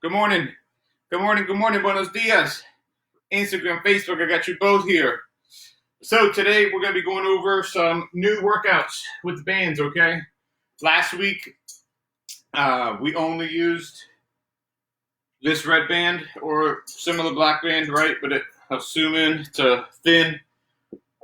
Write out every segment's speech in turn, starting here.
Good morning. Good morning. Good morning. Buenos dias. Instagram, Facebook, I got you both here. So today we're going to be going over some new workouts with bands, okay? Last week, we only used this red band or similar black band, right? But assuming it's a thin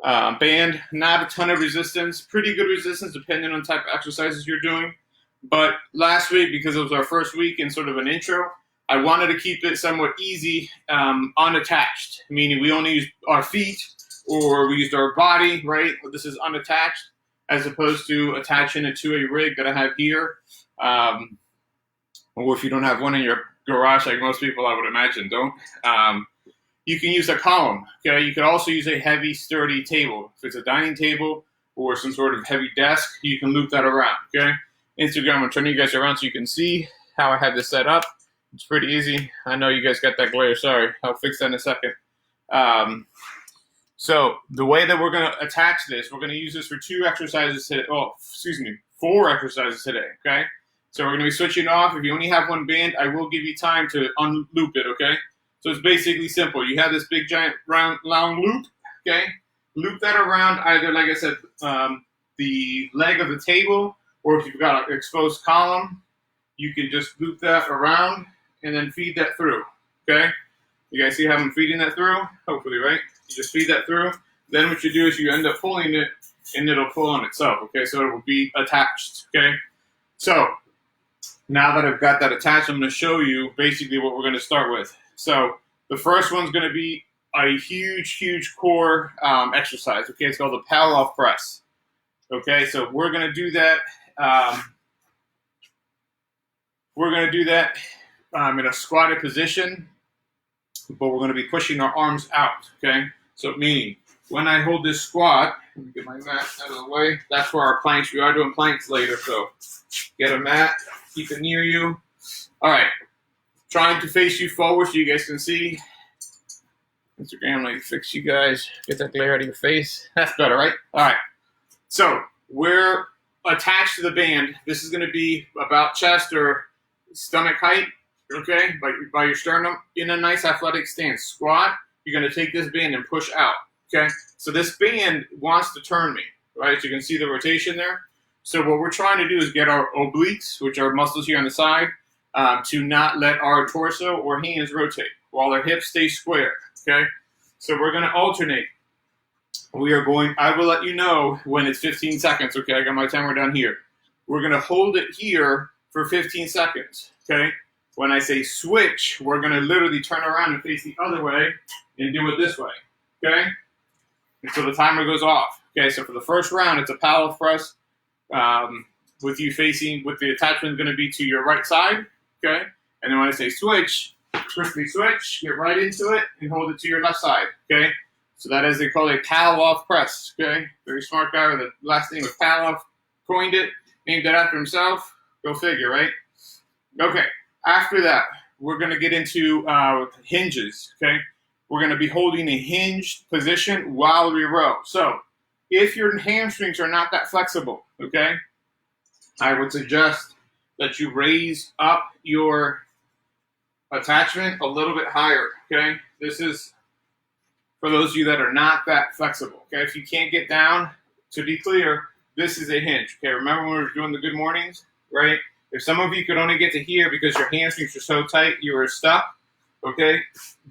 band, not a ton of resistance, pretty good resistance depending on the type of exercises you're doing. But last week, because it was our first week and sort of an intro, I wanted to keep it somewhat easy, unattached, meaning we only used our feet or we used our body, right? This is unattached as opposed to attaching it to a rig that I have here. Or if you don't have one in your garage, like most people I would imagine don't, you can use a column, okay? You could also use a heavy, sturdy table. If it's a dining table or some sort of heavy desk, you can loop that around, okay? Instagram, I'm turning you guys around so you can see how I have this set up. It's pretty easy. I know you guys got that glare. Sorry. I'll fix that in a second. So the way that we're going to attach this, we're going to use this for 4 exercises today, okay? So we're going to be switching off. If you only have one band, I will give you time to unloop it, okay? So it's basically simple. You have this big, giant, round loop, okay? Loop that around either, like I said, the leg of the table, or if you've got an exposed column, you can just loop that around and then feed that through, okay? You guys see how I'm feeding that through? Hopefully, right? You just feed that through. Then what you do is you end up pulling it, and it'll pull on itself, okay? So it will be attached, okay? So now that I've got that attached, I'm going to show you basically what we're going to start with. So the first one's going to be a huge core exercise, okay? It's called the Pallof press, okay? So we're going to do that. We're going to do that in a squatted position, but we're going to be pushing our arms out, okay? So meaning, when I hold this squat, let me get my mat out of the way. That's for our planks. We are doing planks later, so get a mat, keep it near you. All right, trying to face you forward so you guys can see. Instagram, let me fix you guys. Get that glare out of your face. That's better, right? All right, so we're attached to the band. This is going to be about chest or stomach height, okay, by your sternum, in a nice athletic stance. Squat, you're going to take this band and push out, okay? So this band wants to turn me, right? So you can see the rotation there. So what we're trying to do is get our obliques, which are muscles here on the side, to not let our torso or hands rotate while our hips stay square, okay? So we're going to alternate. I will let you know when it's 15 seconds, okay? I got my timer down here. We're going to hold it here for 15 seconds, okay? When I say switch, we're going to literally turn around and face the other way and do it this way, okay? Until the timer goes off. Okay, so for the first round, it's a Pallof press with the attachment going to be to your right side, okay? And then when I say switch, quickly switch, get right into it, and hold it to your left side, okay? So that is, they call it a Pallof press, okay? Very smart guy with the last name of Pallof, coined it, named it after himself. Go figure, right? Okay, after that, we're going to get into hinges, okay? We're going to be holding a hinged position while we row. So if your hamstrings are not that flexible, okay, I would suggest that you raise up your attachment a little bit higher, okay? This is for those of you that are not that flexible, okay? If you can't get down, to be clear, this is a hinge, okay? Remember when we were doing the good mornings, right? If some of you could only get to here because your hamstrings are so tight you were stuck, okay,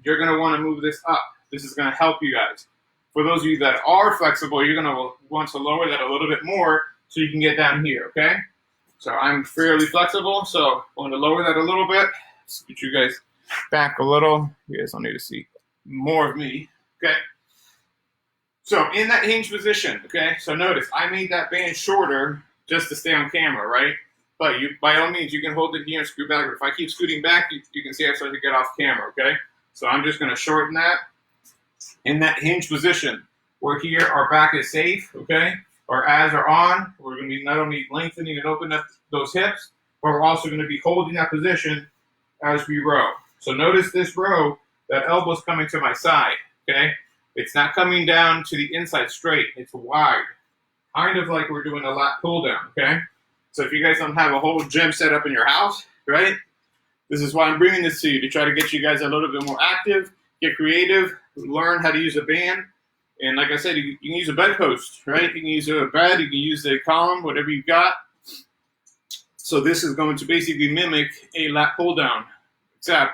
you're going to want to move this up. This is going to help you guys. For those of you that are flexible, you're going to want to lower that a little bit more so you can get down here, okay? So I'm fairly flexible, so I'm going to lower that a little bit. Scoot you guys back a little. You guys don't need to see more of me, okay? So in that hinge position, okay, so notice I made that band shorter just to stay on camera, right? But you, by all means, you can hold it here and scoot back. But if I keep scooting back, you can see I start to get off camera, okay? So I'm just going to shorten that. In that hinge position, we're here, our back is safe, okay? Our abs are on. We're going to be not only lengthening and opening up those hips, but we're also going to be holding that position as we row. So notice this row, that elbow's coming to my side, okay? It's not coming down to the inside straight. It's wide, kind of like we're doing a lat pull down, okay? So if you guys don't have a whole gym set up in your house, right, This is why I'm bringing this to you, to try to get you guys a little bit more active, get creative, learn how to use a band. And like I said, you can use a bedpost, right? You can use a bed, you can use a column, whatever you've got. So this is going to basically mimic a lat pull down, except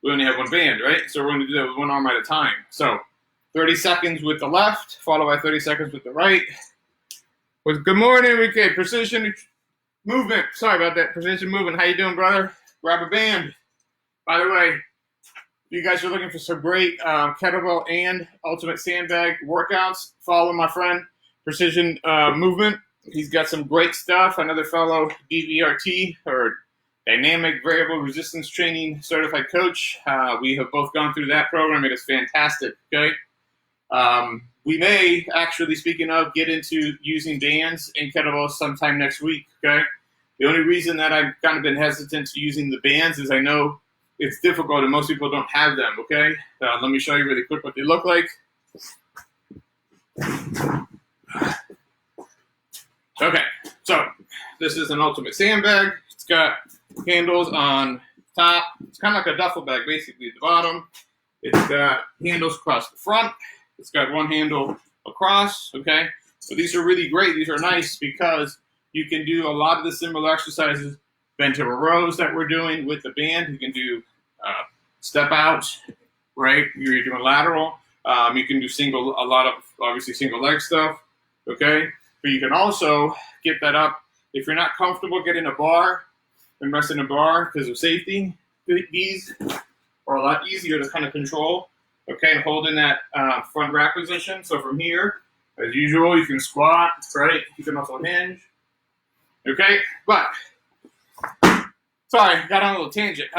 we only have one band, right? So we're going to do that with one arm at a time. So 30 seconds with the left, followed by 30 seconds with the right. With good morning, Enrique. Precision movement. Sorry about that. Precision movement. How you doing, brother? Grab a band. By the way, you guys are looking for some great kettlebell and ultimate sandbag workouts, follow my friend Precision Movement. He's got some great stuff. Another fellow DVRT, or Dynamic Variable Resistance Training Certified Coach. We have both gone through that program. It is fantastic, okay? We may actually, speaking of, get into using bands and kettlebells sometime next week, okay? The only reason that I've kind of been hesitant to using the bands is I know it's difficult and most people don't have them, okay? Let me show you really quick what they look like. Okay, so this is an ultimate sandbag. It's got handles on top. It's kind of like a duffel bag, basically, at the bottom. It's got handles across the front. It's got one handle across, okay? So these are really great. These are nice because you can do a lot of the similar exercises, bent over rows that we're doing with the band. You can do step out, right? You're doing lateral. You can do a lot of, obviously, single leg stuff, okay? But you can also get that up. If you're not comfortable getting a bar and resting a bar because of safety, these are a lot easier to kind of control, okay, and hold in that front rack position. So from here, as usual, you can squat, right? You can also hinge, okay? But, sorry, got on a little tangent.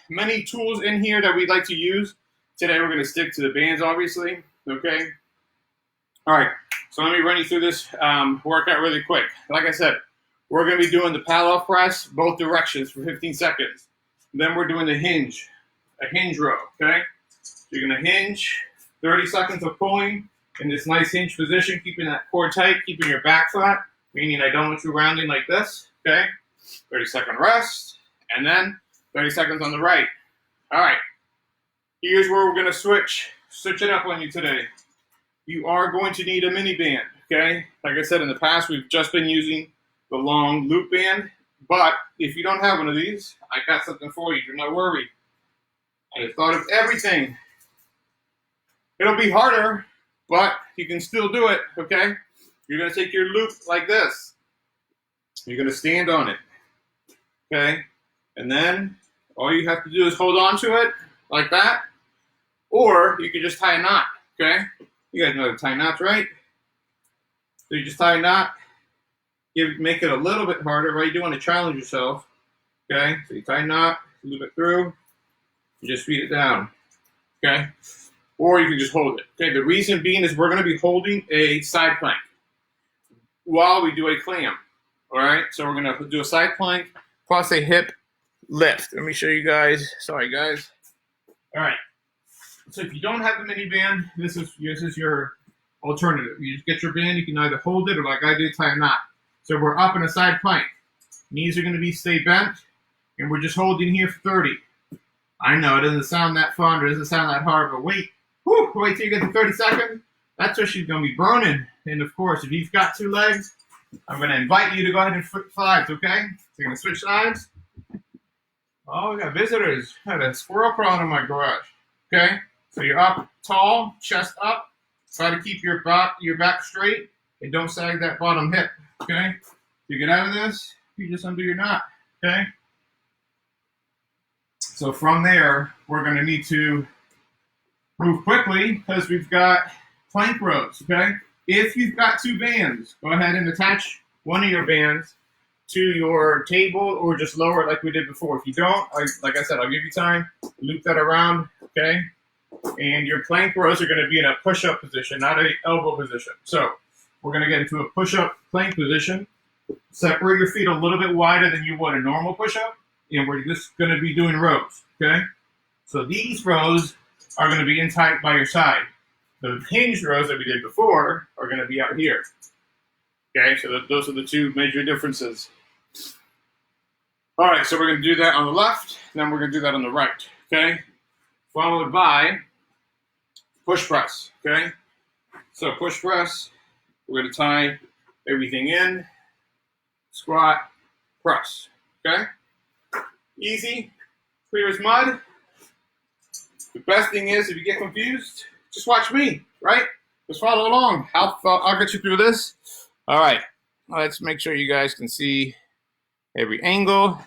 Many tools in here that we'd like to use. Today we're going to stick to the bands, obviously, okay? All right, so let me run you through this workout really quick. Like I said, we're going to be doing the parallel press, both directions for 15 seconds. Then we're doing the hinge, a hinge row, okay? So you're going to hinge, 30 seconds of pulling in this nice hinge position, keeping that core tight, keeping your back flat, meaning I don't want you rounding like this, okay? 30-second rest, and then 30 seconds on the right. All right, here's where we're going to switch it up on you today. You are going to need a mini band, okay? Like I said, in the past, we've just been using the long loop band, but if you don't have one of these, I got something for you. Do not worry. I have thought of everything. It'll be harder, but you can still do it, okay? You're going to take your loop like this. You're going to stand on it, okay? And then all you have to do is hold on to it like that, or you can just tie a knot, okay? You guys know how to tie knots, right? So you just tie a knot, make it a little bit harder, right? You do want to challenge yourself, okay? So you tie a knot, loop it through, you just feed it down, okay? Or you can just hold it, okay? The reason being is we're going to be holding a side plank while we do a clam, all right? So we're going to do a side plank plus a hip lift. Let me show you guys. Sorry, guys. All right. So if you don't have the mini band, this is your alternative. You just get your band. You can either hold it or, like I did, tie a knot. So we're up in a side plank. Knees are going to stay bent, and we're just holding here for 30. I know it doesn't sound that fun, it doesn't sound that hard, but wait till you get to 30 seconds. That's where she's going to be burning. And of course, if you've got two legs, I'm going to invite you to go ahead and flip sides, okay? So you're going to switch sides. Oh, we got visitors. I had a squirrel crawling in my garage, okay? So you're up tall, chest up. Try to keep your back straight and don't sag that bottom hip, okay? You get out of this, you just undo your knot, okay? So from there, we're going to need to move quickly because we've got plank rows, okay? If you've got two bands, go ahead and attach one of your bands to your table or just lower it like we did before. If you don't, like I said, I'll give you time, loop that around, okay? And your plank rows are going to be in a push-up position, not an elbow position. So we're going to get into a push-up plank position. Separate your feet a little bit wider than you would a normal push-up, and we're just going to be doing rows, okay? So these rows are going to be in tight by your side. The hinged rows that we did before are going to be out here, okay? So those are the two major differences. All right, so we're going to do that on the left, then we're going to do that on the right, okay? Followed by push press, okay? So push press, we're going to tie everything in, squat, press, okay? Easy, clear as mud. The best thing is, if you get confused, just watch me, right? Just follow along. I'll get you through this. All right, let's make sure you guys can see every angle.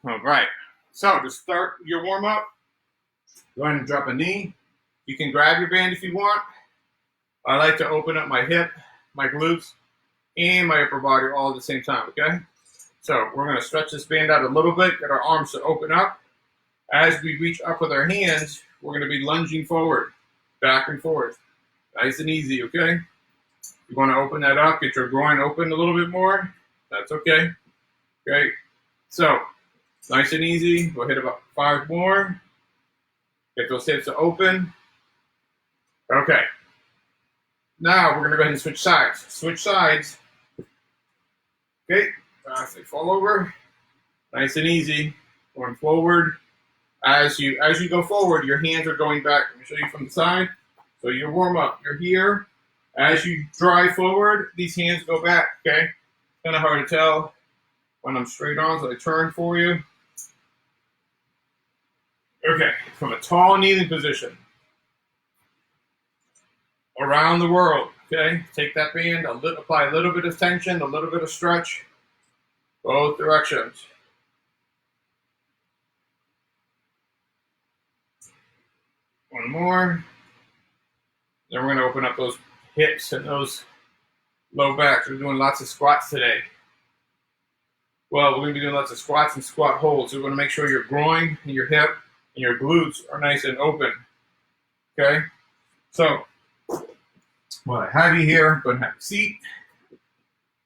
All right, so to start your warm-up, go ahead and drop a knee. You can grab your band if you want. I like to open up my hip, my glutes, and my upper body all at the same time, okay? So we're going to stretch this band out a little bit, get our arms to open up. As we reach up with our hands, we're going to be lunging forward, back and forth. Nice and easy, okay? You want to open that up, get your groin open a little bit more. That's okay. Okay, so nice and easy. We'll hit about 5 more. Get those hips to open. Okay. Now we're going to go ahead and switch sides. Switch sides. Okay, so fall over. Nice and easy. Going forward. As you go forward, your hands are going back. Let me show you from the side. So your warm up, you're here. As you drive forward, these hands go back, okay? Kind of hard to tell when I'm straight on, so I turn for you. Okay, from a tall kneeling position. Around the world, okay? Take that band, apply a little bit of tension, a little bit of stretch, both directions. One more. Then we're going to open up those hips and those low backs. We're doing lots of squats today. Well, we're going to be doing lots of squats and squat holds. So we're going to make sure your groin and your hip and your glutes are nice and open. Okay? So, what I have you here, go ahead and have a seat.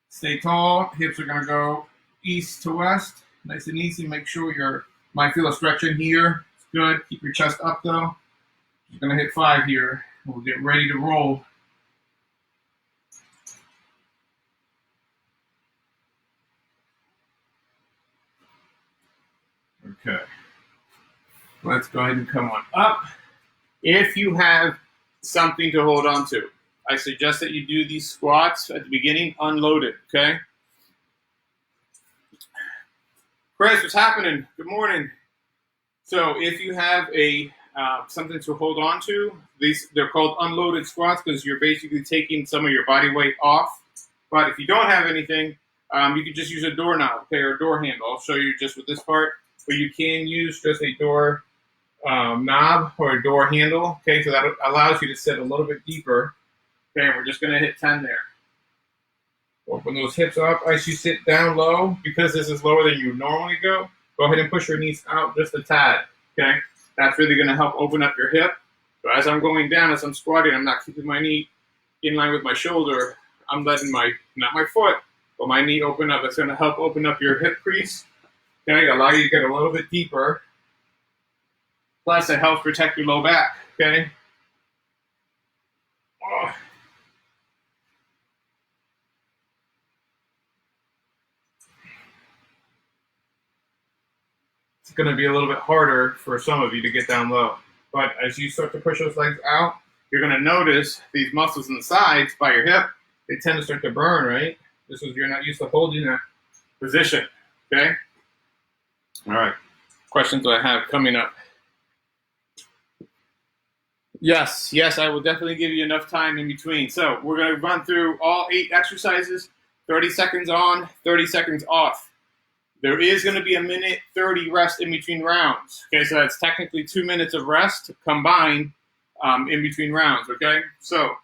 Stay tall. Hips are going to go east to west. Nice and easy. Make sure you might feel a stretching here. It's good. Keep your chest up though. Just going to hit 5 here. We'll get ready to roll. Okay. Let's go ahead and come on up. If you have something to hold on to, I suggest that you do these squats at the beginning unloaded, okay? Chris, what's happening? Good morning. So if you have something to hold on to, they're called unloaded squats because you're basically taking some of your body weight off. But if you don't have anything, you can just use a doorknob, okay, or a door handle. I'll show you just with this part. But you can use just a door knob or a door handle, okay? So that allows you to sit a little bit deeper. Okay, we're just going to hit 10 there. Open those hips up as you sit down low. Because this is lower than you normally go ahead and push your knees out just a tad, okay? That's really going to help open up your hip. So as I'm going down, as I'm squatting, I'm not keeping my knee in line with my shoulder. I'm letting not my foot, but my knee open up. It's going to help open up your hip crease. Okay, allow you to get a little bit deeper. Plus, it helps protect your low back, okay? Oh. It's going to be a little bit harder for some of you to get down low. But as you start to push those legs out, you're going to notice these muscles in the sides by your hip, they tend to start to burn, right? This is, you're not used to holding that position, okay? All right, questions I have coming up. Yes, I will definitely give you enough time in between. So we're going to run through all 8 exercises, 30 seconds on, 30 seconds off. There is going to be a 1:30 rest in between rounds. Okay, so that's technically 2 minutes of rest combined in between rounds, okay? So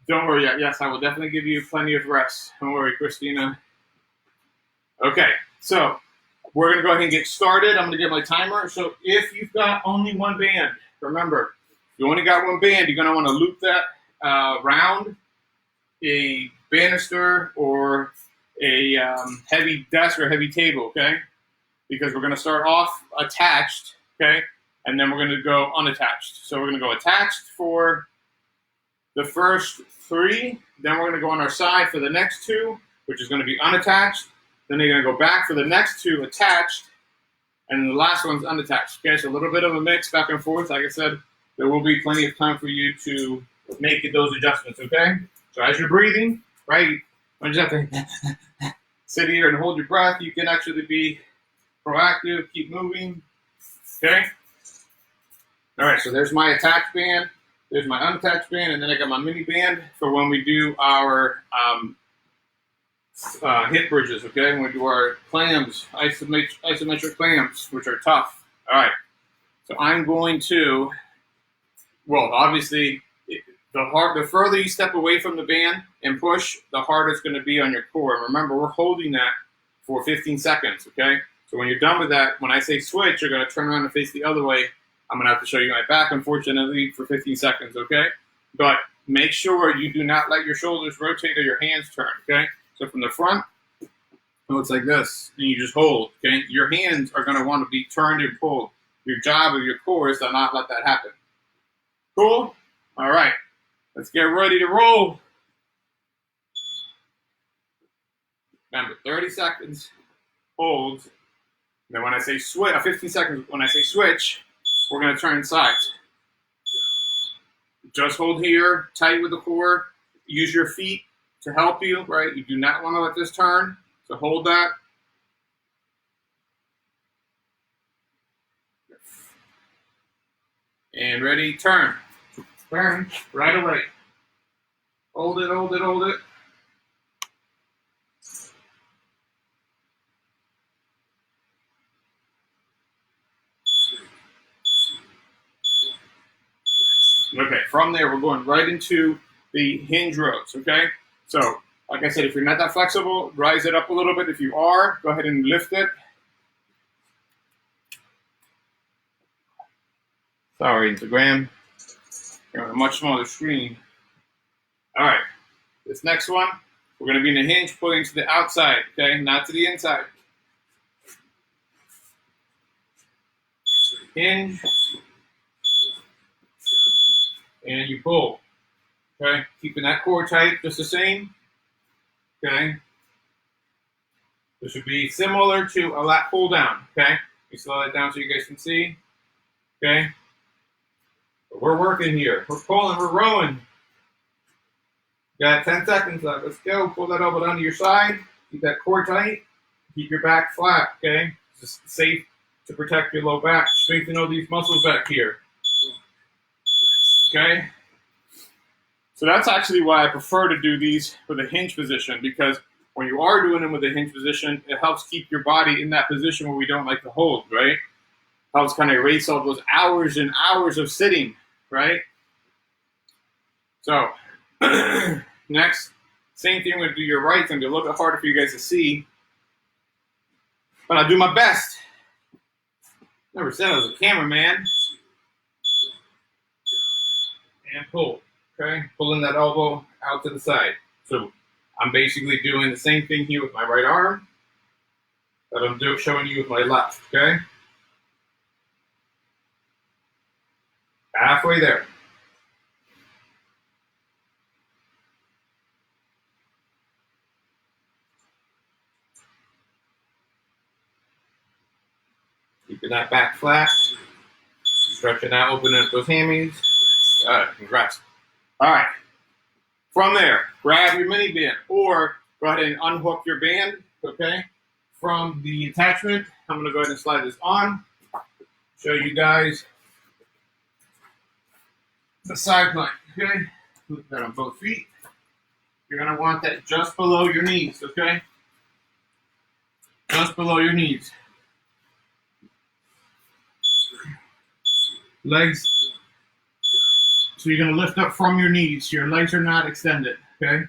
don't worry yet. Yes, I will definitely give you plenty of rest. Don't worry, Christina. Okay, so we're going to go ahead and get started. I'm going to get my timer. So if you've got only one band, remember, if you only got one band, you're going to want to loop that round a banister or a heavy desk or heavy table, okay? Because we're going to start off attached, okay? And then we're going to go unattached. So we're going to go attached for the first 3. Then we're going to go on our side for the next 2, which is going to be unattached. Then you're gonna go back for the next two attached, and the last one's unattached. Okay, so a little bit of a mix back and forth. Like I said, there will be plenty of time for you to make those adjustments, okay? So as you're breathing, right, you don't just have to sit here and hold your breath. You can actually be proactive, keep moving, okay? All right, so there's my attached band, there's my unattached band, and then I got my mini band for when we do our hip bridges, okay? When we do our clams, isometric clams, which are tough. All right, so I'm going to, well, obviously, the further you step away from the band and push, the harder it's going to be on your core. And remember, we're holding that for 15 seconds, okay? So when you're done with that, when I say switch, you're going to turn around and face the other way. I'm going to have to show you my back, unfortunately, for 15 seconds, okay? But make sure you do not let your shoulders rotate or your hands turn, okay? So from the front, it looks like this, and you just hold, okay? Your hands are going to want to be turned and pulled. Your job of your core is to not let that happen. Cool? All right. Let's get ready to roll. Remember, 30 seconds, hold. And then when I say switch, 15 seconds, when I say switch, we're going to turn sides. Just hold here, tight with the core. Use your feet to help you, right? You do not want to let this turn, so hold that. And ready, turn. Turn right away. Hold it, hold it, hold it. Okay, from there, we're going right into the hinge rows, okay? So, like I said, if you're not that flexible, rise it up a little bit. If you are, go ahead and lift it. Sorry, Instagram. You're on a much smaller screen. All right, this next one, we're going to be in the hinge pulling to the outside, okay? Not to the inside. Hinge. And you pull, okay? Keeping that core tight, just the same, okay? This should be similar to a lat pull down, okay? Let me slow that down so you guys can see, okay? But we're working here. We're pulling, we're rowing. Got 10 seconds left. Let's go. Pull that elbow down to your side. Keep that core tight. Keep your back flat, okay? It's just safe to protect your low back. Strengthen all these muscles back here. Okay, so that's actually why I prefer to do these with a hinge position, because when you are doing them with a hinge position, it helps keep your body in that position where we don't like to hold, right? Helps kind of erase all those hours and hours of sitting, right? So, next, same thing, I'm going to do your right. It's going to be a little bit harder for you guys to see, but I'll do my best. Never said I was a cameraman. And pull, okay? Pulling that elbow out to the side. So I'm basically doing the same thing here with my right arm that I'm showing you with my left, okay? Halfway there. Keeping that back flat. Stretching out, opening up those hammies. Congrats. All right. From there, grab your mini band or go ahead and unhook your band, okay? From the attachment, I'm going to go ahead and slide this on. Show you guys the side plank, okay? Put that on both feet. You're going to want that just below your knees, okay? Just below your knees. Legs. So you're going to lift up from your knees. Your legs are not extended, okay?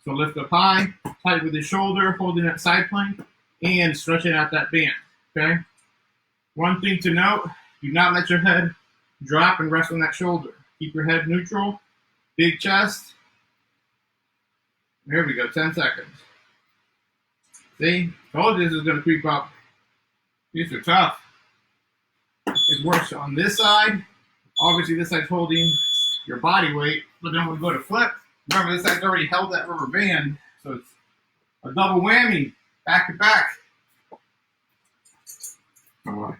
So lift up high, tight with the shoulder, holding that side plank, and stretching out that band, okay? One thing to note, do not let your head drop and rest on that shoulder. Keep your head neutral, big chest. There we go, 10 seconds. See, told you this is going to creep up. These are tough. It works on this side. Obviously, this side's holding your body weight, but then when we go to flip, remember this side's already held that rubber band, so it's a double whammy. back to back. All right.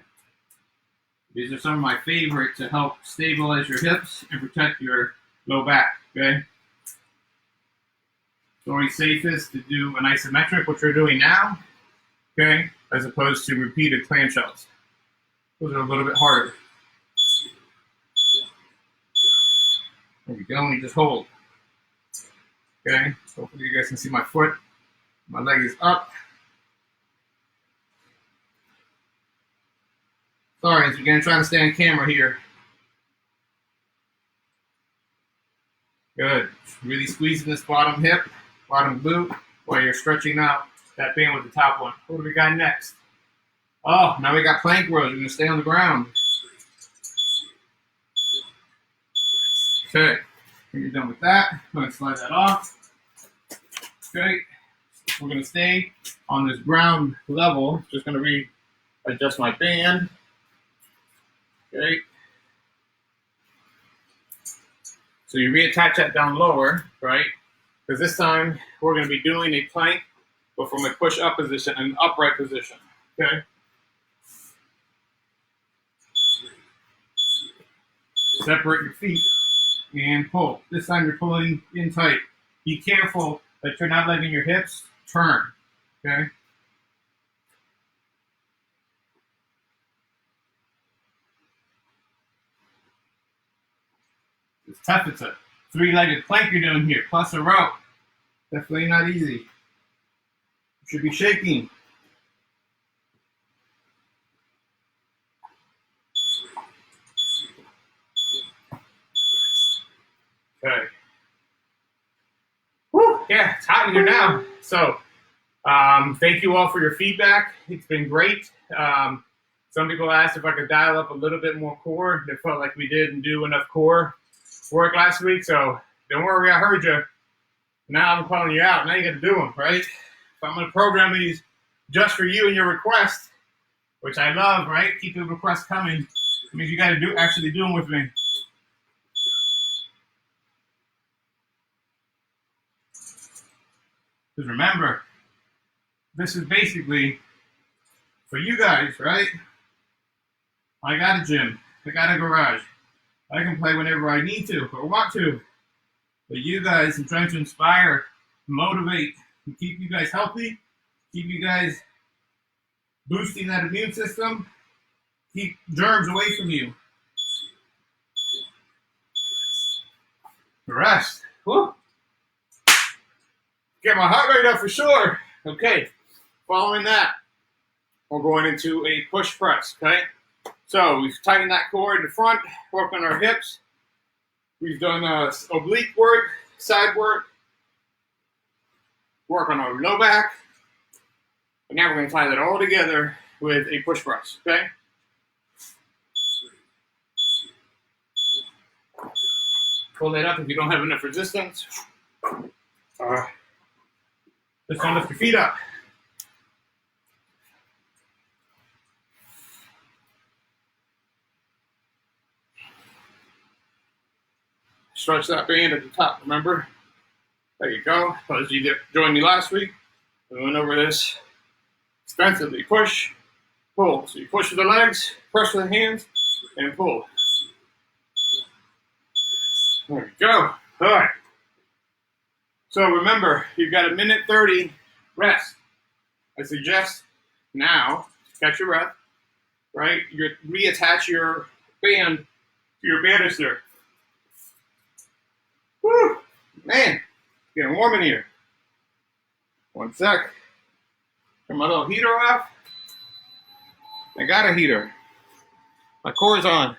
These are some of my favorite to help stabilize your hips and protect your low back, okay? It's always safest to do an isometric, which we're doing now, okay, as opposed to repeated clamshells. Those are a little bit harder. There we go, and you just hold. Okay, hopefully you guys can see my foot. My leg is up. Sorry, as we're gonna try to stay on camera here. Good. Really squeezing this bottom hip, bottom glute, while you're stretching out that band with the top one. What do we got next? Oh, now we got plank rows. We're gonna stay on the ground. Okay, when you're done with that, I'm gonna slide that off. Okay, we're gonna stay on this ground level. Just gonna readjust my band. Okay. So you reattach that down lower, right? Because this time we're going to be doing a plank, but from a push-up position, an upright position. Okay. Separate your feet and pull. This time you're pulling in tight. Be careful that you're not letting your hips turn. Okay. It's tough. It's a three-legged plank you're doing here, plus a row. Definitely not easy. You should be shaking. Okay. Woo, yeah, it's hot in here now. So, thank you all for your feedback. It's been great. Some people asked if I could dial up a little bit more core. They felt like we didn't do enough core work last week, so don't worry, I heard you. Now I'm calling you out. Now you got to do them, right? So I'm going to program these just for you and your request, which I love, right? Keep the requests coming. It means you got to actually do them with me. Because remember, this is basically for you guys, right? I got a gym. I got a garage. I can play whenever I need to or want to. But you guys, I'm trying to inspire, motivate, and keep you guys healthy, keep you guys boosting that immune system, keep germs away from you. The rest. Whew. Get my heart rate up for sure. Okay, following that, we're going into a push press, okay? So we've tightened that core in the front, work on our hips. We've done oblique work, side work on our low back. And now we're going to tie that all together with a push press, okay? Pull that up if you don't have enough resistance. Just don't lift your feet up. Stretch that band at the top, remember? There you go. As you joined me last week, we went over this extensively. Push, pull. So you push with the legs, press with the hands, and pull. There you go. All right. So remember, you've got a minute 30 rest. I suggest now, catch your breath, right? You reattach your band to your banister. Woo! Man, it's getting warm in here. One sec. Turn my little heater off. I got a heater. My core's on.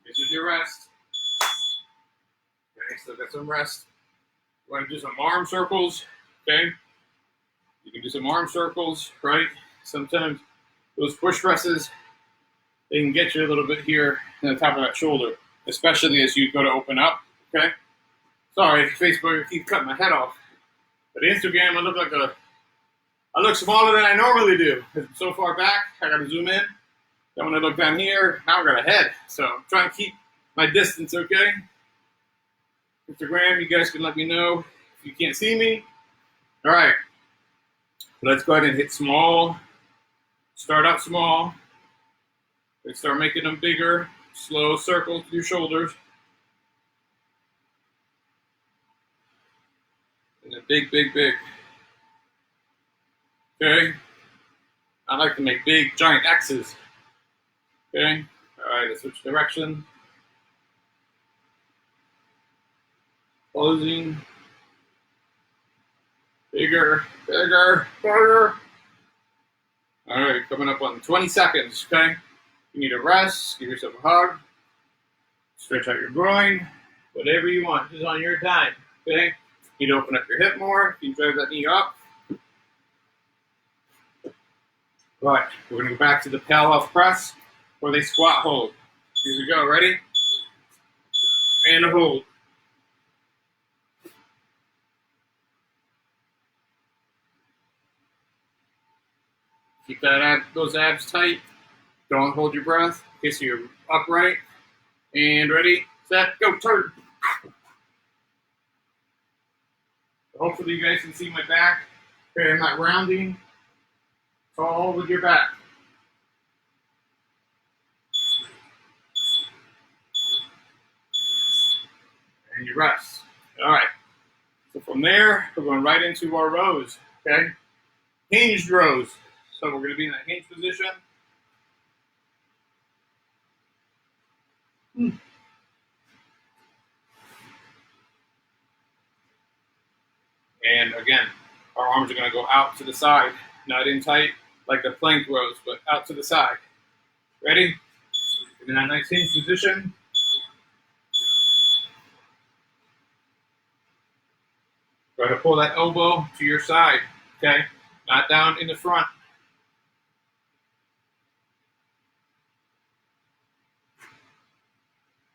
This is your rest. Okay, still got some rest. We're going to do some arm circles, okay? You can do some arm circles, right? Sometimes those push presses, they can get you a little bit here on the top of that shoulder, especially as you go to open up, okay? Sorry, Facebook keeps cutting my head off. But Instagram, I look smaller than I normally do. It's so far back, I got to zoom in. Then when I look down here, now I got a head. So I'm trying to keep my distance, okay? Instagram, you guys can let me know if you can't see me. All right. Let's go ahead and hit small. Start out small. And start making them bigger. Slow circles with your shoulders. And then big, big, big. Okay? I like to make big, giant X's. Okay? Alright, let's switch direction. Closing. Bigger, bigger, bigger. Alright, coming up on 20 seconds, okay? You need a rest, give yourself a hug, stretch out your groin, whatever you want, just on your time, okay? You need to open up your hip more, you can drive that knee up. Right, we're gonna go back to the parallel press or the squat hold. Here we go, ready? And a hold. Keep those abs tight. Don't hold your breath. Okay, so you're upright. And ready, set, go, turn. Hopefully you guys can see my back. Okay, I'm not rounding. It's all with your back. And you rest. All right. So from there, we're going right into our rows, okay? Hinged rows. So we're going to be in a hinge position. And again, our arms are going to go out to the side, not in tight like the plank rows, but out to the side. Ready? In that nice hinge position. Try to pull that elbow to your side, okay? Not down in the front.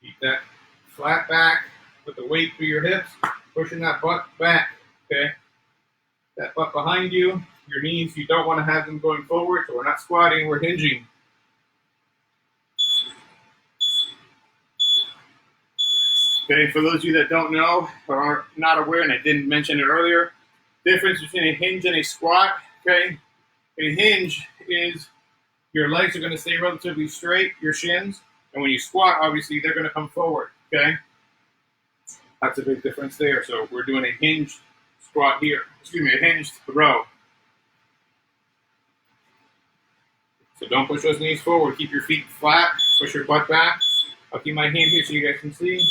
Keep that flat back, put the weight through your hips, pushing that butt back, okay? That butt behind you, your knees, you don't want to have them going forward, so we're not squatting, we're hinging. Okay, for those of you that don't know or are not aware, and I didn't mention it earlier, difference between a hinge and a squat, okay? A hinge is your legs are going to stay relatively straight, your shins, and when you squat, obviously, they're going to come forward, okay? That's a big difference there. So we're doing a hinged squat here. Excuse me, a hinged row. So don't push those knees forward. Keep your feet flat. Push your butt back. I'll keep my hand here so you guys can see.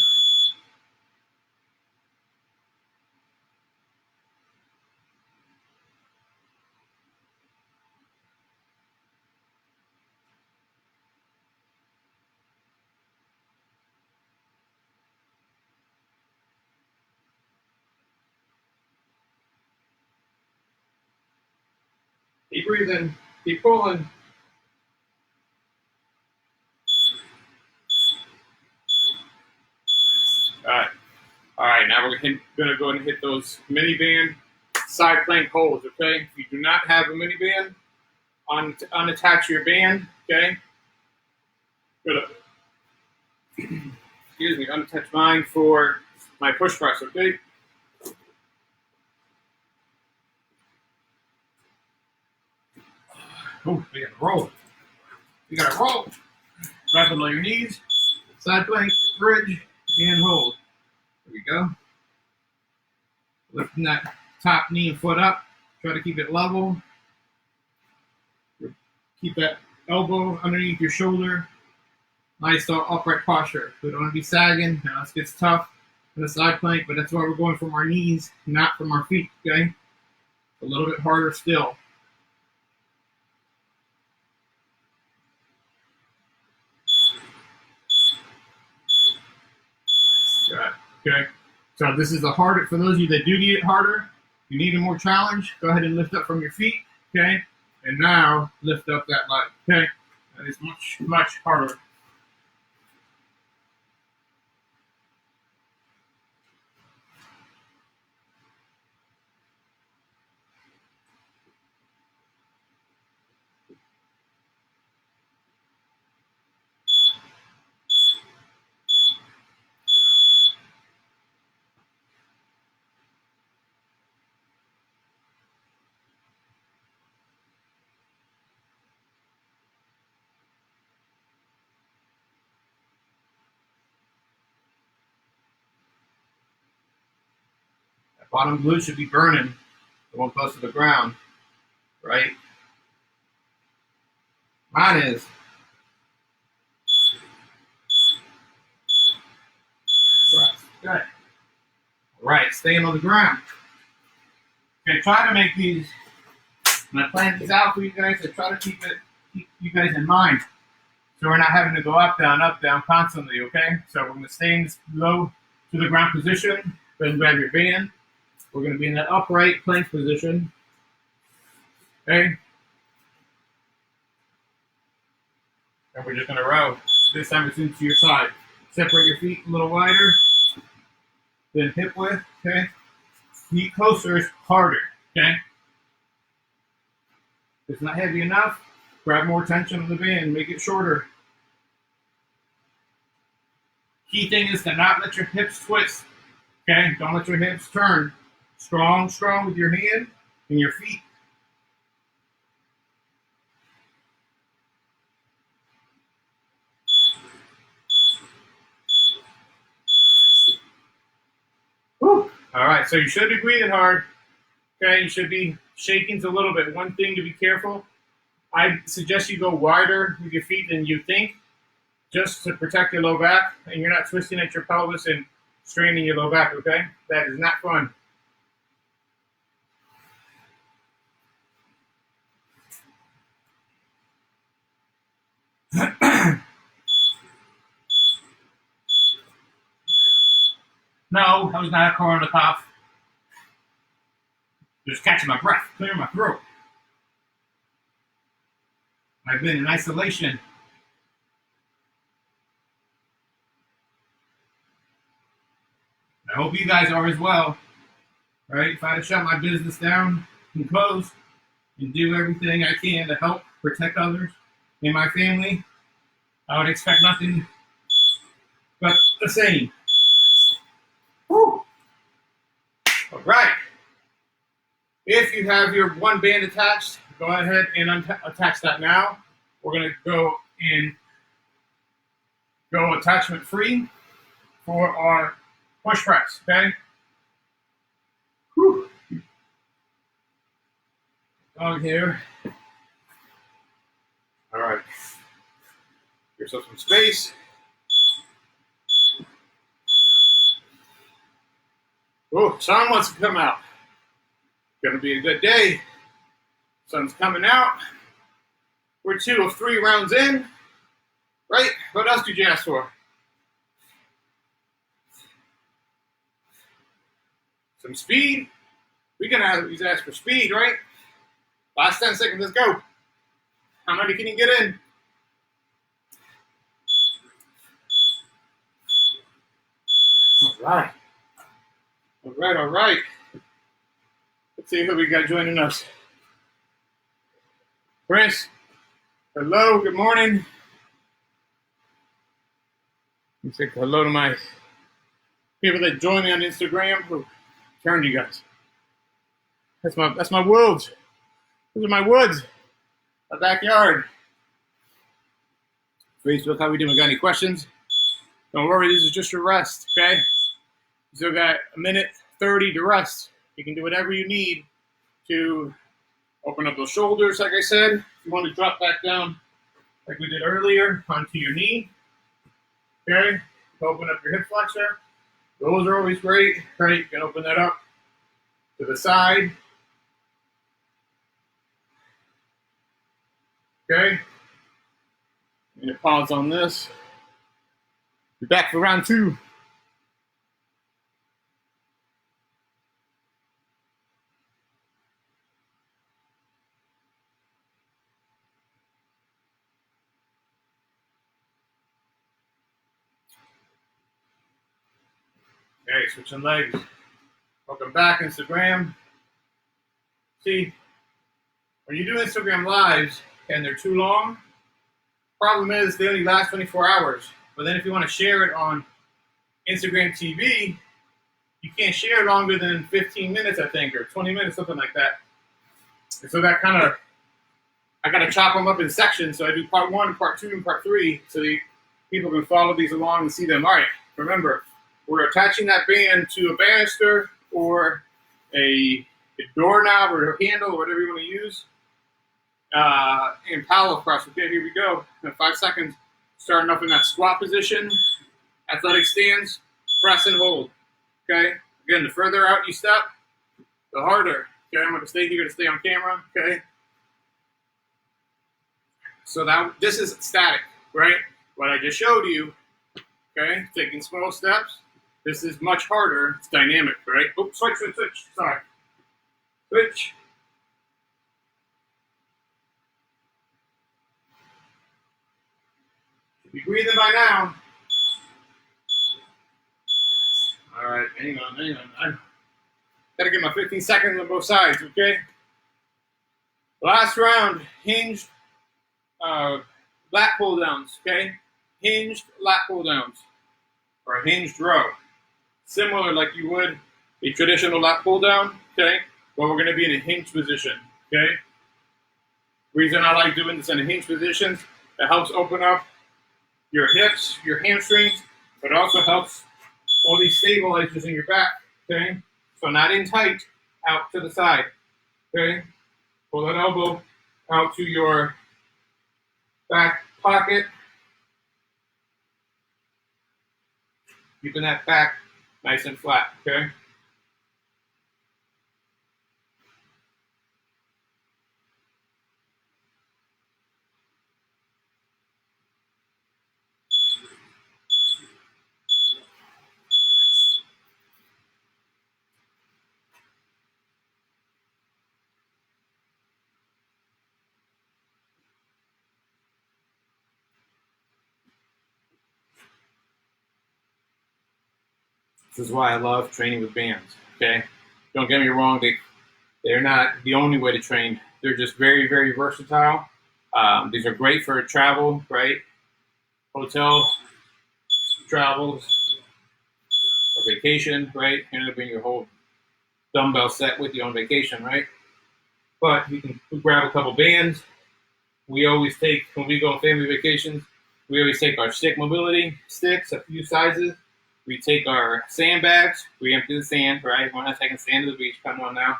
Keep breathing. Keep pulling. All right. All right, now we're going to go and hit those mini band side plank holds, okay? If you do not have a mini band, unattach your band, okay? Good. Excuse me, unattach mine for my push press, okay? Oh, we gotta roll. You gotta roll. Wrap below your knees, side plank, bridge, and hold. There we go. Lifting that top knee and foot up. Try to keep it level. Keep that elbow underneath your shoulder. Nice upright posture. We don't want to be sagging. Now this gets tough in the side plank, but that's why we're going from our knees, not from our feet, okay? A little bit harder still. Okay. So this is the harder, for those of you that do need it harder, you need a more challenge, go ahead and lift up from your feet, okay? And now lift up that leg, okay? That is much, much harder. Bottom glue should be burning. It won't close to the ground, right? Mine is. Good. All right, staying on the ground. Okay, try to make these. When I plan these out for you guys, I try to keep you guys in mind, so we're not having to go up, down constantly. Okay, so we're going to stay in this low to the ground position. Then grab your band. We're going to be in that upright plank position. Okay, and we're just going to row. This time it's into your side. Separate your feet a little wider. Then hip width, okay? Feet closer is harder, okay? If it's not heavy enough, grab more tension on the band, make it shorter. Key thing is to not let your hips twist, okay? Don't let your hips turn. Strong with your hand and your feet. Whew. All right, so you should be breathing hard. Okay, you should be shaking a little bit. One thing to be careful, I suggest you go wider with your feet than you think, just to protect your low back, and you're not twisting at your pelvis and straining your low back, okay? That is not fun. No, I was not a corona cough. Just catching my breath, clearing my throat. I've been in isolation. I hope you guys are as well. Right? If I had to shut my business down and close and do everything I can to help protect others and my family, I would expect nothing but the same. Woo! All right. If you have your one band attached, go ahead and attach that now. We're going to go attachment free for our push press, okay? Whew. On here. All right. Give yourself some space. Oh, sun wants to come out. Gonna be a good day. Sun's coming out. We're 2 of 3 rounds in. Right? What else did you ask for? Some speed. We're gonna always ask for speed, right? Last 10 seconds, let's go. How many can you get in? All right. Let's see who we got joining us. Chris, hello, good morning. Let me say hello to my people that join me on Instagram. Oh, turn you guys. That's my woods. Those are my woods. My backyard. Facebook, how we doing? Got any questions? Don't worry, this is just your rest, okay? You still got a minute 30 to rest. You can do whatever you need to open up those shoulders, like I said. If you want to drop back down like we did earlier, onto your knee. Okay? Open up your hip flexor. Those are always great, right? You can open that up to the side. Okay? And pause on this. Be back for round 2. Okay, switching legs. Welcome back, Instagram. See, when you do Instagram lives and they're too long, problem is they only last 24 hours. But then if you want to share it on Instagram TV, you can't share longer than 15 minutes, I think, or 20 minutes, something like that. And so that kind of, I got to chop them up in sections. So I do part 1, part 2, and part 3 so people can follow these along and see them. All right, remember, we're attaching that band to a banister or a doorknob or a handle or whatever you want to use, and parallel press. Okay, here we go. In 5 seconds, starting up in that squat position, athletic stance, press and hold. Okay, again, the further out you step, the harder. Okay, I'm going to stay here to stay on camera. Okay, so that this is static, right? What I just showed you. Okay, taking small steps. This is much harder. It's dynamic, right? Oops, switch. Sorry. Switch. Should be breathing by now. All right, hang on. I gotta get my 15 seconds on both sides, okay? Last round, hinged lat pull downs, okay? Hinged lat pull downs, or a hinged row. Similar like you would a traditional lat pull down, okay? But we're gonna be in a hinged position, okay? Reason I like doing this in a hinged position, it helps open up your hips, your hamstrings, but it also helps all these stabilizers in your back, okay? So not in tight, out to the side, okay? Pull that elbow out to your back pocket, keeping that back nice and flat, okay? This is why I love training with bands, okay? Don't get me wrong, they're not the only way to train. They're just very, very versatile. These are great for travel, right? Hotel travels or vacation, right? You end up bringing your whole dumbbell set with you on vacation, right? But you can grab a couple bands. We always take, when we go on family vacations, we always take our stick mobility sticks, a few sizes. We take our sandbags, we empty the sand, right? We're not taking sand to the beach, come on now.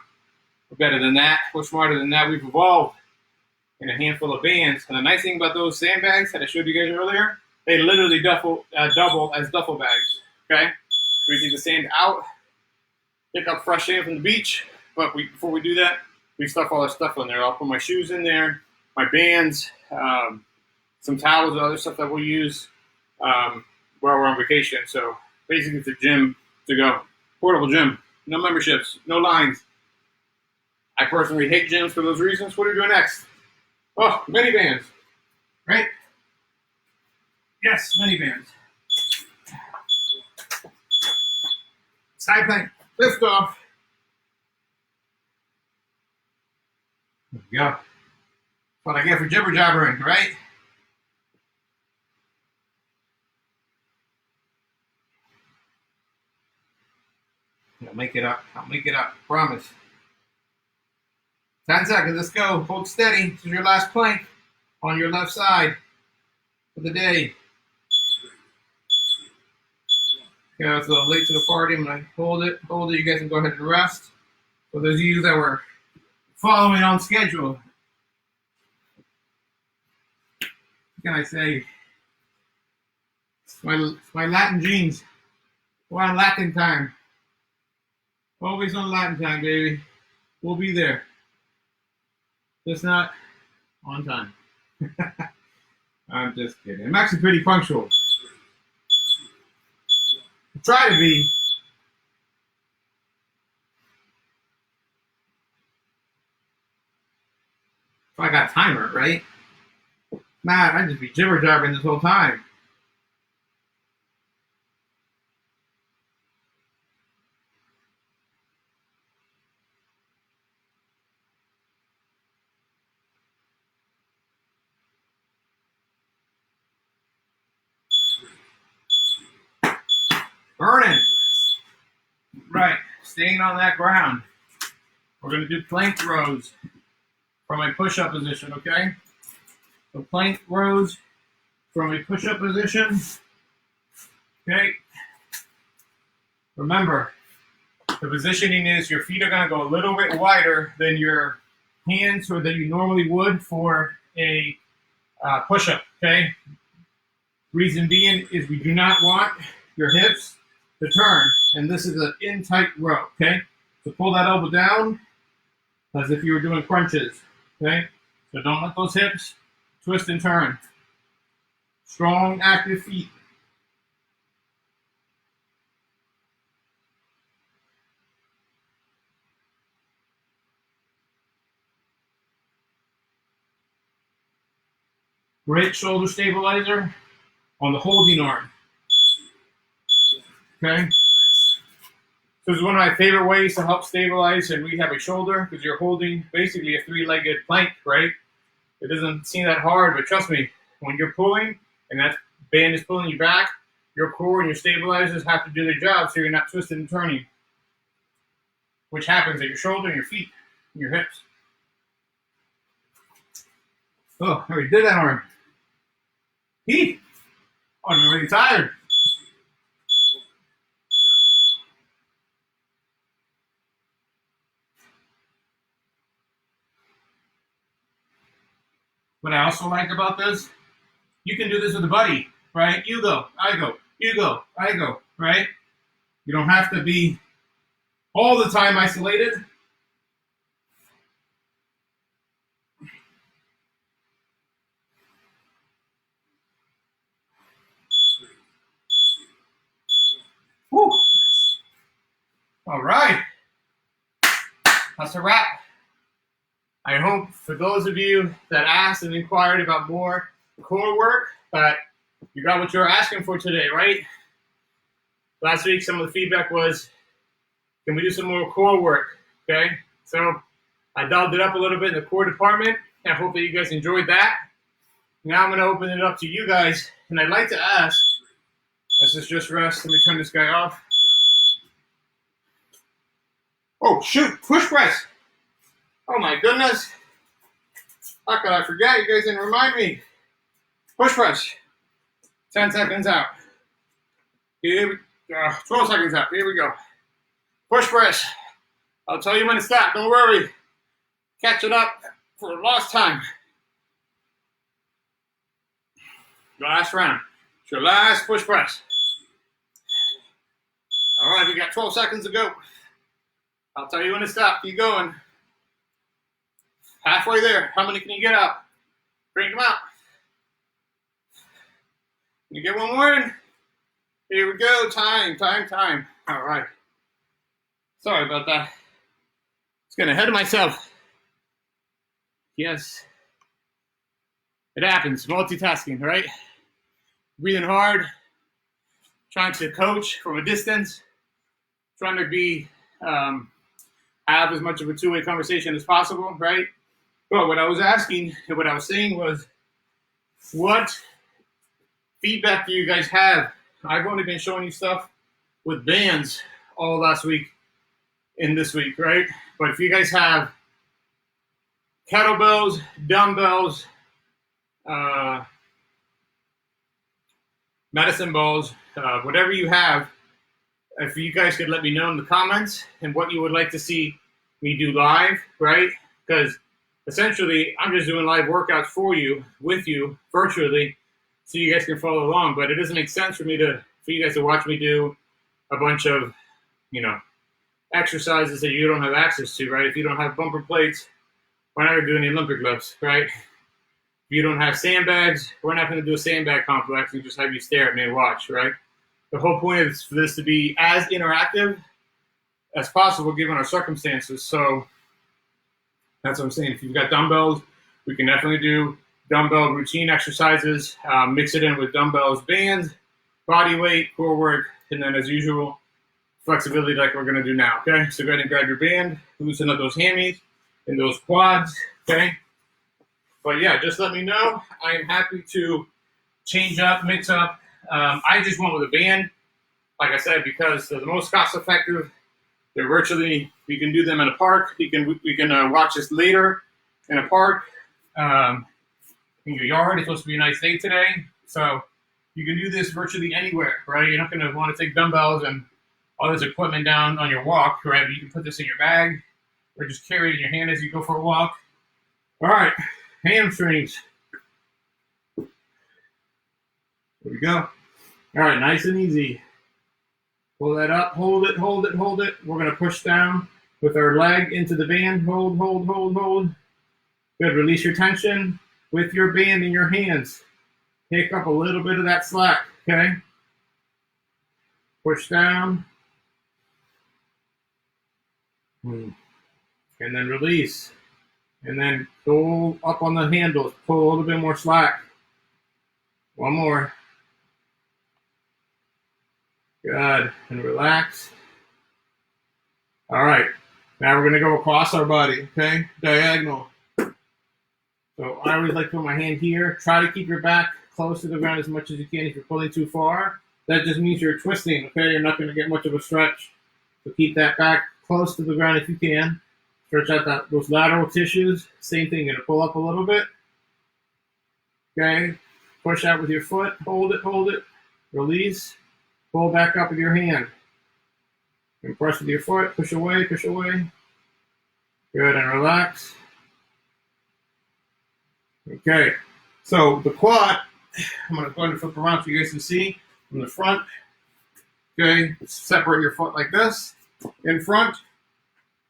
We're better than that, we're smarter than that. We've evolved in a handful of bands. And the nice thing about those sandbags that I showed you guys earlier, they literally double as duffel bags, okay? We take the sand out, pick up fresh sand from the beach, but before we do that, we stuff all our stuff in there. I'll put my shoes in there, my bands, some towels and other stuff that we'll use while we're on vacation. So basically it's a gym to go. Portable gym, no memberships, no lines. I personally hate gyms for those reasons. What are we doing next? Oh, mini bands, right? Yes, mini bands. Side plank, lift off. There we go. What I get for jibber jabbering, right? I'll make it up. Promise. 10 seconds. Let's go. Hold steady. This is your last plank on your left side for the day. Okay, I was a little late to the party. I'm going to hold it. You guys can go ahead and rest. For those of you that were following on schedule, what can I say? It's my Latin genes. We're on Latin time. Always on Latin time, baby. We'll be there. Just not on time. I'm just kidding. I'm actually pretty punctual. I try to be. If I got timer, right? Man, I'd just be jibber jabbering this whole time. Burning. Right. Staying on that ground. We're going to do plank rows from a push-up position, okay? So plank rows from a push-up position. Okay. Remember, The positioning is your feet are going to go a little bit wider than your hands or that you normally would for a push-up, okay? Reason being is we do not want your hips to turn, and this is an in tight row, okay? So pull that elbow down as if you were doing crunches, okay? So don't let those hips twist and turn. Strong, active feet. Great shoulder stabilizer on the holding arm. Okay? This is one of my favorite ways to help stabilize and rehab a shoulder because you're holding basically a three-legged plank, right? It doesn't seem that hard, but trust me, when you're pulling and that band is pulling you back, your core and your stabilizers have to do their job so you're not twisted and turning, which happens at your shoulder and your feet and your hips. Oh, I already did that arm. I'm already tired. What I also like about this, you can do this with a buddy, right? You go, I go, you go, I go, right? You don't have to be all the time isolated. Whew. All right. That's a wrap. I hope for those of you that asked and inquired about more core work, that you got what you were asking for today, right? Last week, some of the feedback was, can we do some more core work? Okay, so I dialed it up a little bit in the core department. I hope that you guys enjoyed that. Now I'm going to open it up to you guys, and I'd like to ask, let's just rest. Let me turn this guy off. Oh, shoot, push press. Oh my goodness. How could I forget? You guys didn't remind me. Push press. 10 seconds out. Here we go. 12 seconds out. Here we go. Push press. I'll tell you when to stop. Don't worry. Catching up for lost time. Last round. It's your last push press. All right, we got 12 seconds to go. I'll tell you when to stop. Keep going. Halfway there. How many can you get up? Bring them out. You get one more in? Here we go. Time. All right. Sorry about that. I was getting ahead of myself. Yes. It happens. Multitasking, right? Breathing hard. Trying to coach from a distance. Trying to be, have as much of a two-way conversation as possible, right? But what I was asking and what I was saying was, what feedback do you guys have? I've only been showing you stuff with bands all last week and this week, right? But if you guys have kettlebells, dumbbells, medicine balls, whatever you have, if you guys could let me know in the comments and what you would like to see me do live, right? Because essentially, I'm just doing live workouts for you, with you, virtually, so you guys can follow along. But it doesn't make sense for you guys to watch me do a bunch of, exercises that you don't have access to, right? If you don't have bumper plates, we're not going to do any Olympic lifts, right? If you don't have sandbags, we're not going to do a sandbag complex and just have you stare at me and watch, right? The whole point is for this to be as interactive as possible given our circumstances. So that's what I'm saying. If you've got dumbbells, we can definitely do dumbbell routine exercises, mix it in with dumbbells, bands, body weight, core work, and then as usual, flexibility like we're going to do now, okay? So go ahead and grab your band, loosen up those hammies and those quads, okay? But yeah, just let me know. I am happy to change up, mix up. I just went with a band, like I said, because they're the most cost effective. They're virtually, we can do them in a park. We can watch this later in a park, in your yard. It's supposed to be a nice day today. So you can do this virtually anywhere, right? You're not going to want to take dumbbells and all this equipment down on your walk, right? You can put this in your bag or just carry it in your hand as you go for a walk. All right, hamstrings. There we go. All right, nice and easy. Pull that up, hold it, hold it, hold it. We're going to push down with our leg into the band. Hold, hold, hold, hold. Good. Release your tension with your band in your hands. Pick up a little bit of that slack, okay? Push down. And then release. And then pull up on the handles. Pull a little bit more slack. One more. Good. And relax. All right. Now we're going to go across our body, okay? Diagonal. So I always like to put my hand here. Try to keep your back close to the ground as much as you can. If you're pulling too far, that just means you're twisting, okay? You're not going to get much of a stretch. So keep that back close to the ground if you can. Stretch out those lateral tissues. Same thing. You're going to pull up a little bit. Okay? Push out with your foot. Hold it, hold it. Release. Pull back up with your hand. And press with your foot. Push away, push away. Good, and relax. Okay, so the quad, I'm going to go ahead and flip around so you guys can see from the front. Okay, separate your foot like this in front.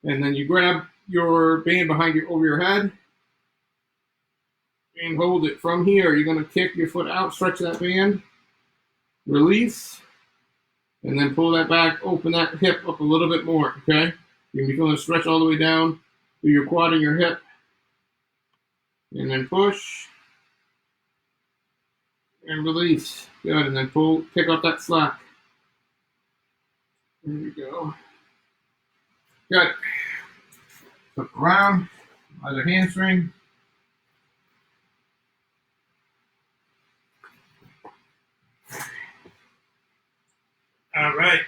And then you grab your band over your head. And hold it. From here, you're going to kick your foot out, stretch that band. Release. And then pull that back, open that hip up a little bit more, okay? You're going to be feeling a stretch all the way down through your quad and your hip. And then push. And release. Good, and then pick up that slack. There we go. Good. Flip around, other hamstring. All right.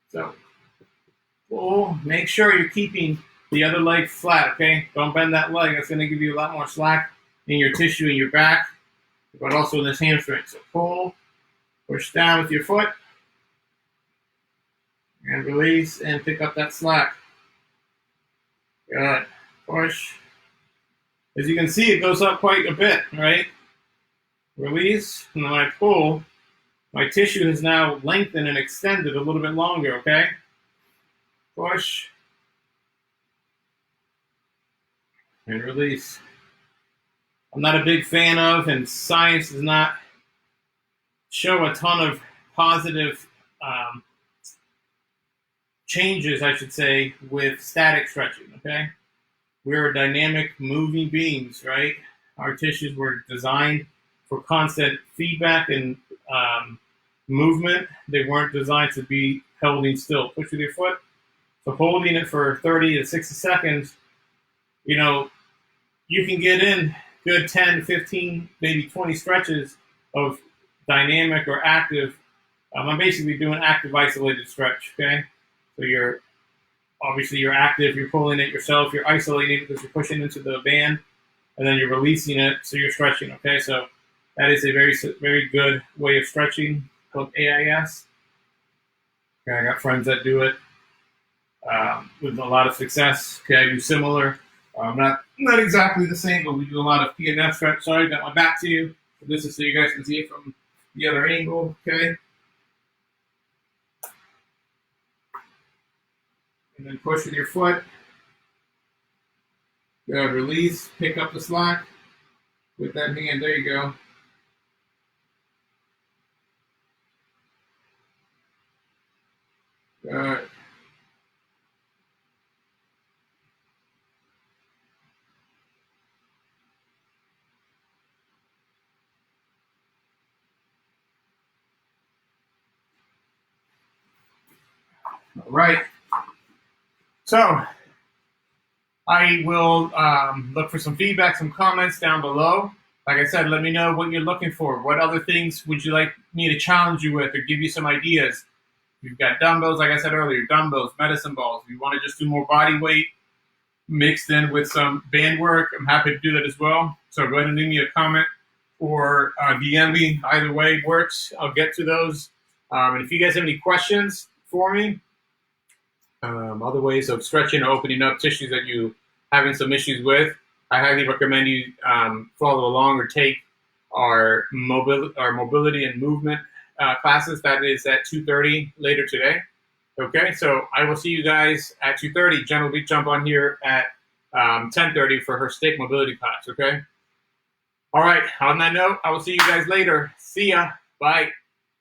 So, make sure you're keeping the other leg flat, okay? Don't bend that leg. That's going to give you a lot more slack in your tissue in your back, but also in this hamstring. So pull, push down with your foot, and release, and pick up that slack. Good. Push. As you can see, it goes up quite a bit, right? Release, and then I pull. My tissue is now lengthened and extended a little bit longer, okay? Push. And release. I'm not a big fan of, and science does not show a ton of positive changes, I should say, with static stretching, okay? We're dynamic, moving beings, right? Our tissues were designed for constant feedback and movement. They weren't designed to be holding still. Push with your foot. So holding it for 30 to 60 seconds, you know, you can get in good 10, 15, maybe 20 stretches of dynamic or active. I'm basically doing active isolated stretch, okay? So you're active, you're pulling it yourself, you're isolating it because you're pushing into the band, and then you're releasing it, so you're stretching, okay? So that is a very, very good way of stretching, called AIS. Okay, I got friends that do it with a lot of success. Okay, I do similar. Not exactly the same, but we do a lot of PNF stretch. Sorry, got my back to you. But this is so you guys can see it from the other angle, okay? And then push with your foot. Good, release, pick up the slack with that hand. There you go. Good. All right. So I will look for some feedback, some comments down below. Like I said, let me know what you're looking for. What other things would you like me to challenge you with or give you some ideas? You've got dumbbells, like I said earlier, dumbbells, medicine balls. If you want to just do more body weight mixed in with some band work, I'm happy to do that as well. So go ahead and leave me a comment or DM me. Either way works. I'll get to those. And if you guys have any questions for me. Other ways of stretching or opening up tissues that you having some issues with. I highly recommend you follow along or take our mobility and movement classes. That is at 2:30 later today. Okay, so I will see you guys at 2:30. Jen will jump on here at 10:30 for her stick mobility class. Okay. All right. On that note, I will see you guys later. See ya. Bye.